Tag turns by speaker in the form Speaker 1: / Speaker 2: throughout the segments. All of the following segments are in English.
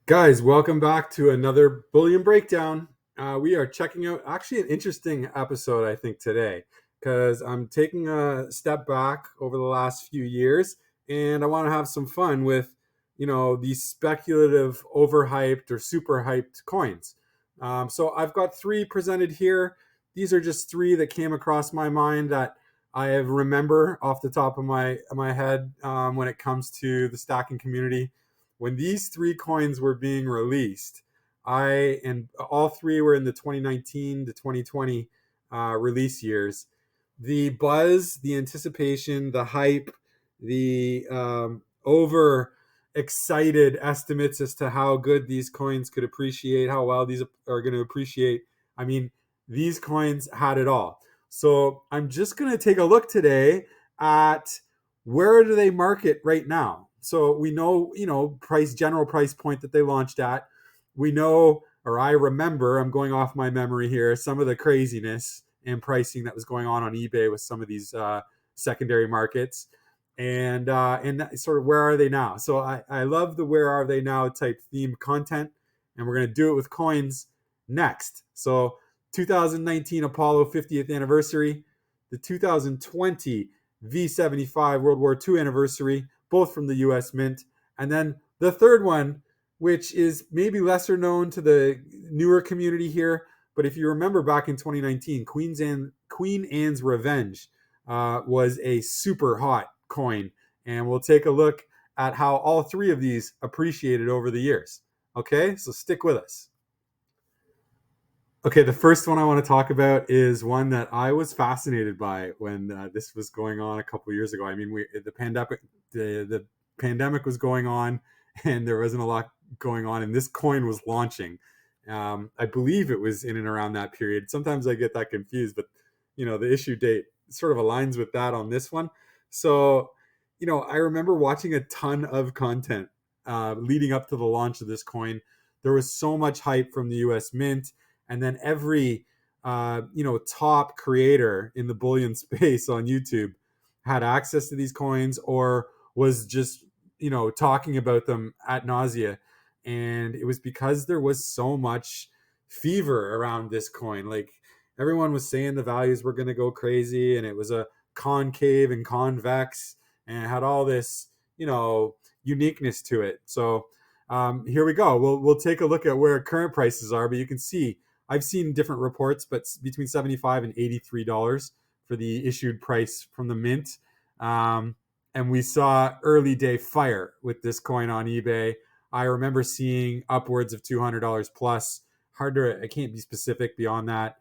Speaker 1: Guys, welcome back to another Bullion Breakdown. We are checking out actually an interesting episode, I think, today, because I'm taking a step back over the last few years and I want to have some fun with, these speculative, overhyped or super hyped coins. So I've got three presented here. These are just three that came across my mind that I remember off the top of my head when it comes to the stacking community when these three coins were being released. And all three were in the 2019 to 2020 release years. The buzz, the anticipation, the hype, the over excited estimates as to how good these coins could appreciate, how well these are going to appreciate. I mean, these coins had it all. So I'm just going to take a look today at where do they market right now. So we know, general price point that they launched at. We know, or I remember, I'm going off my memory here, some of the craziness and pricing that was going on eBay with some of these secondary markets. And sort of where are they now? So I love the where are they now type themed content, and we're going to do it with coins next. So 2019 Apollo 50th anniversary, the 2020 V75 World War II anniversary, both from the US Mint. And then the third one, which is maybe lesser known to the newer community here, but if you remember back in 2019, Queen Anne's Revenge was a super hot coin. And we'll take a look at how all three of these appreciated over the years. Okay, so stick with us. Okay, the first one I want to talk about is one that I was fascinated by when this was going on a couple of years ago. I mean, the pandemic was going on, and there wasn't a lot going on, and this coin was launching. I believe it was in and around that period. Sometimes I get that confused, but the issue date sort of aligns with that on this one. So, I remember watching a ton of content leading up to the launch of this coin. There was so much hype from the U.S. Mint. And then every, top creator in the Bullion space on YouTube had access to these coins or was just, talking about them ad nausea. And it was because there was so much fever around this coin. Like everyone was saying the values were going to go crazy, and it was a concave and convex, and it had all this, uniqueness to it. So here we go. We'll take a look at where current prices are, but you can see I've seen different reports, but between $75 and $83 for the issued price from the mint. And we saw early day fire with this coin on eBay. I remember seeing upwards of $200 plus. I can't be specific beyond that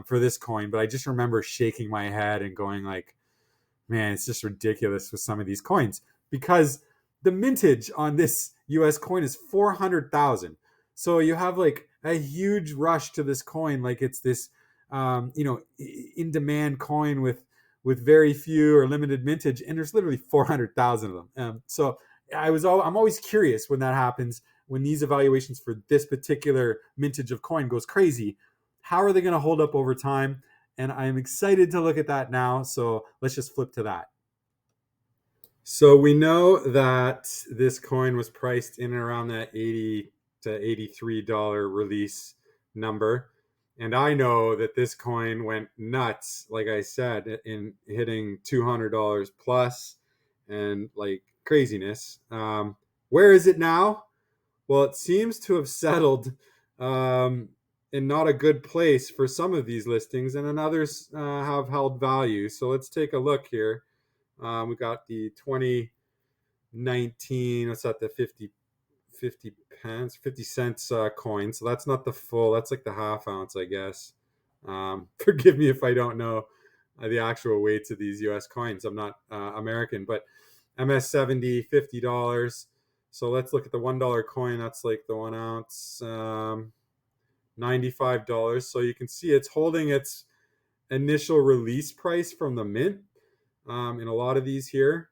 Speaker 1: for this coin, but I just remember shaking my head and going like, man, it's just ridiculous with some of these coins because the mintage on this US coin is 400,000. So you have like a huge rush to this coin, like it's this, in demand coin with very few or limited mintage, and there's literally 400,000 of them. So I'm always curious when that happens, when these evaluations for this particular mintage of coin goes crazy. How are they going to hold up over time? And I'm excited to look at that now. So let's just flip to that. So we know that this coin was priced in and around that 80 to $83 release number. And I know that this coin went nuts, like I said, in hitting $200 plus and like craziness. Where is it now? Well, it seems to have settled in not a good place for some of these listings, and then others have held value. So let's take a look here. We got the 2019, what's that, the 50 pence, 50 cents coin. So that's not the full, that's like the half ounce, I guess. Forgive me if I don't know the actual weights of these US coins. I'm not American, but MS70, $50. So let's look at the $1 coin. That's like the 1 ounce, $95. So you can see it's holding its initial release price from the mint in a lot of these here.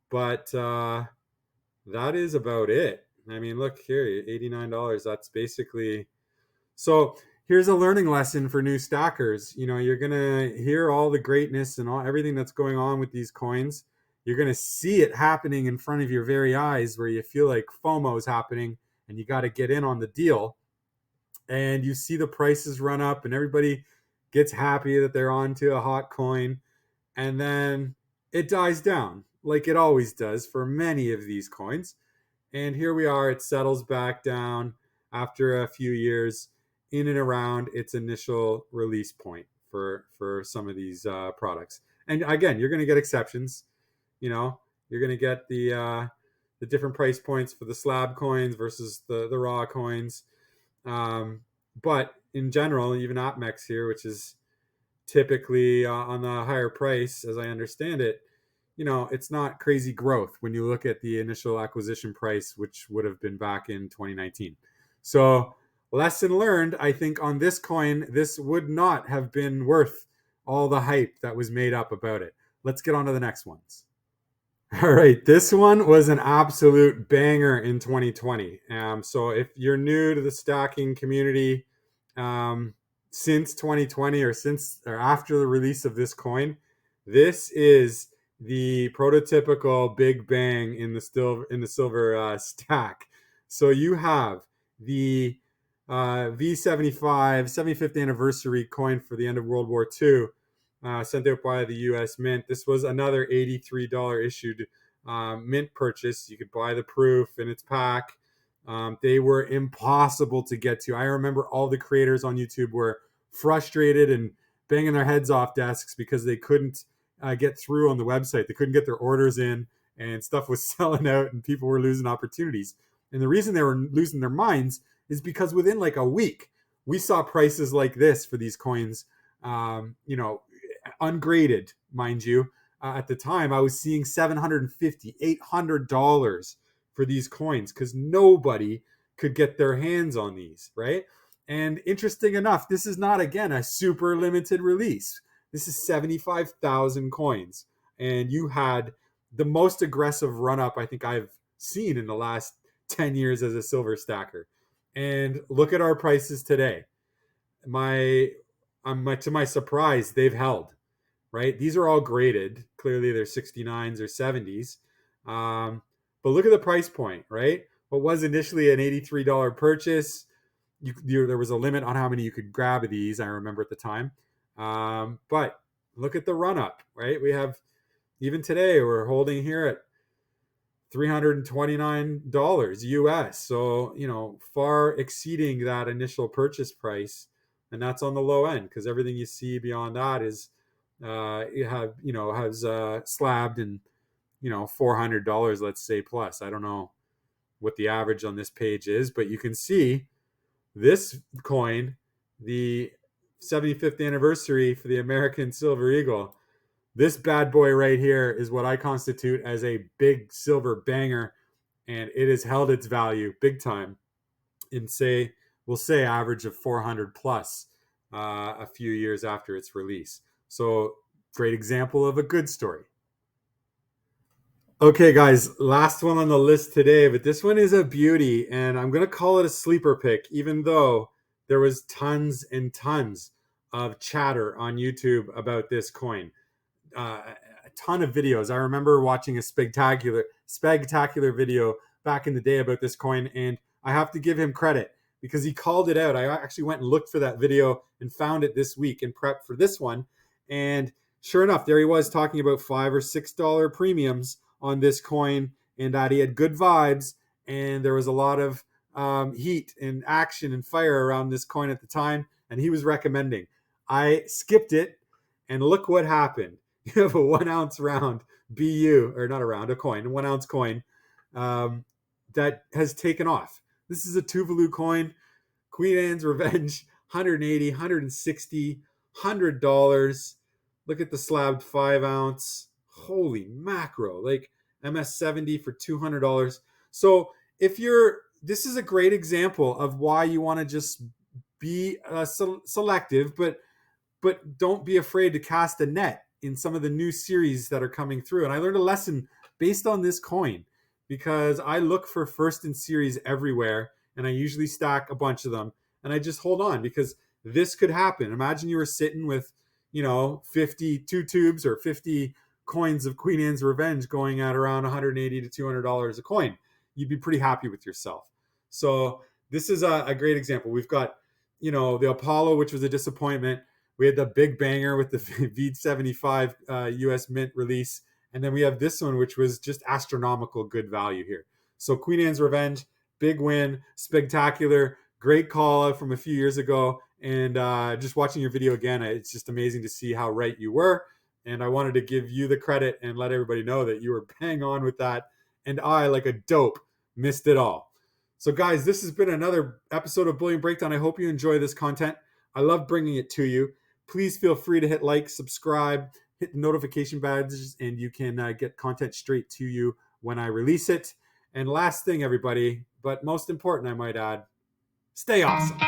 Speaker 1: But that is about it. I mean, look here, $89. That's basically. So here's a learning lesson for new stackers. You're going to hear all the greatness and everything that's going on with these coins. You're going to see it happening in front of your very eyes where you feel like FOMO is happening. and you got to get in on the deal. And you see the prices run up, and everybody gets happy that they're onto a hot coin, and then it dies down like it always does for many of these coins. And here we are, it settles back down after a few years in and around its initial release point for some of these products. And again, you're going to get exceptions. You know, you're going to get the different price points for the slab coins versus the raw coins. But in general, even APMEX here, which is typically on the higher price, as I understand it, it's not crazy growth when you look at the initial acquisition price, which would have been back in 2019. So lesson learned, I think on this coin, this would not have been worth all the hype that was made up about it. Let's get on to the next ones. All right, this one was an absolute banger in 2020. So if you're new to the stacking community, since 2020 or after the release of this coin, this is the prototypical big bang in the silver stack. So you have the V75 75th anniversary coin for the end of World War II, sent out by the U.S. Mint. This was another $83 issued mint purchase. You could buy the proof in its pack. They were impossible to get to. I remember all the creators on YouTube were frustrated and banging their heads off desks because they couldn't get through on the website. They couldn't get their orders in, and stuff was selling out, and people were losing opportunities. And the reason they were losing their minds is because within like a week, we saw prices like this for these coins, ungraded, mind you. At the time, I was seeing $750, $800 for these coins because nobody could get their hands on these, right? And interesting enough, this is not, again, a super limited release. This is 75,000 coins. And you had the most aggressive run-up I think I've seen in the last 10 years as a silver stacker. And look at our prices today. To my surprise, they've held, right? These are all graded. Clearly, they're 69s or 70s. But look at the price point, right? What was initially an $83 purchase, there was a limit on how many you could grab of these, I remember at the time. But look at the run-up, right? We have, even today, we're holding here at $329 US. So, far exceeding that initial purchase price. And that's on the low end, because everything you see beyond that is has slabbed and $400, let's say, plus. I don't know what the average on this page is, but you can see this coin, the 75th anniversary for the American Silver Eagle. This bad boy right here is what I constitute as a big silver banger, and it has held its value big time in we'll say average of 400 plus a few years after its release. So great example of a good story. Okay, guys, last one on the list today, but this one is a beauty, and I'm going to call it a sleeper pick, even though there was tons and tons of chatter on YouTube about this coin. A ton of videos. I remember watching a spectacular video back in the day about this coin, and I have to give him credit because he called it out. I actually went and looked for that video and found it this week in prep for this one, and sure enough, there he was talking about $5 or $6 premiums on this coin, and that he had good vibes, and there was a lot of heat and action and fire around this coin at the time, and he was recommending. I skipped it, and look what happened. You have a 1 ounce round BU, or not a round, a coin, a 1 ounce coin that has taken off. This is a Tuvalu coin, Queen Anne's Revenge, $180, $160, $100. Look at the slabbed 5 ounce. Holy macro, like MS70 for $200. So this is a great example of why you want to just be selective, but don't be afraid to cast a net in some of the new series that are coming through. And I learned a lesson based on this coin, because I look for first in series everywhere, and I usually stack a bunch of them, and I just hold on because this could happen. Imagine you were sitting with 52 tubes or 50 coins of Queen Anne's Revenge going at around $180 to $200 a coin. You'd be pretty happy with yourself. So this is a great example. We've got, the Apollo, which was a disappointment. We had the big banger with the V75 US Mint release. And then we have this one, which was just astronomical good value here. So Queen Anne's Revenge, big win, spectacular, great call out from a few years ago. And just watching your video again, it's just amazing to see how right you were. And I wanted to give you the credit and let everybody know that you were bang on with that. And I, like a dope, missed it all. So guys, this has been another episode of Bullion Breakdown. I hope you enjoy this content. I love bringing it to you. Please feel free to hit like, subscribe, hit the notification badges, and you can get content straight to you when I release it. And last thing, everybody, but most important, I might add, stay awesome.